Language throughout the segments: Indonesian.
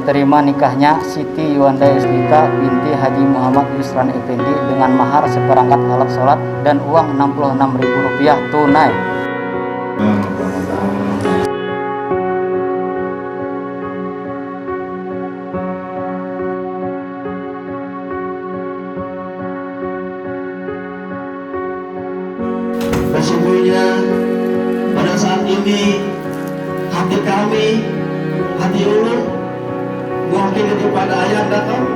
terima nikahnya Siti Yuanda Yusdika binti Haji Muhammad Yusran Effendi dengan mahar seperangkat alat sholat dan uang Rp66.000 tunai. Sesungguhnya pada saat ini hati kami, hati ulun mewakili kepada ayahanda kami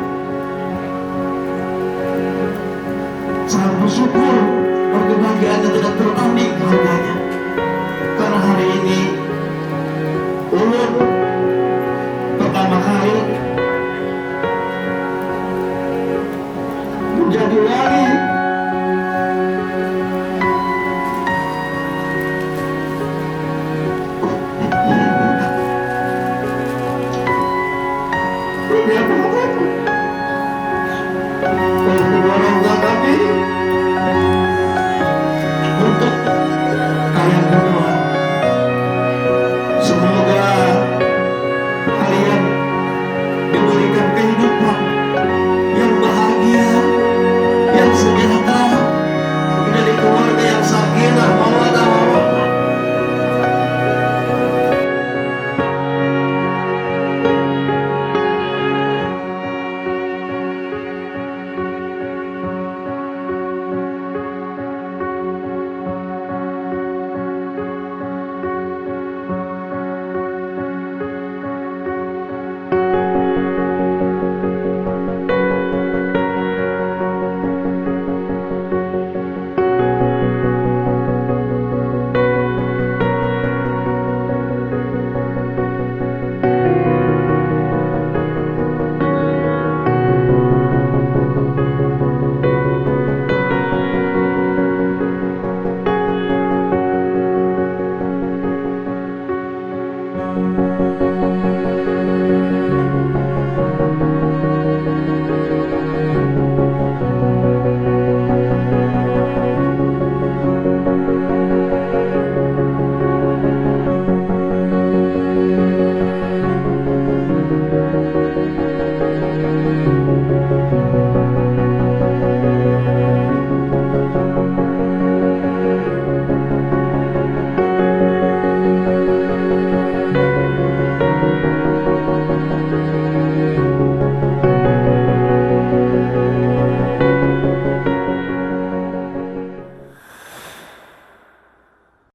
sangat bersyukur, berkebahagiaan tidak tertanding harganya, karena hari ini ulun pertama kali menjadi wali untuk kalian berdua. Semoga kalian diberikan kehidupan yang bahagia, yang sejahtera.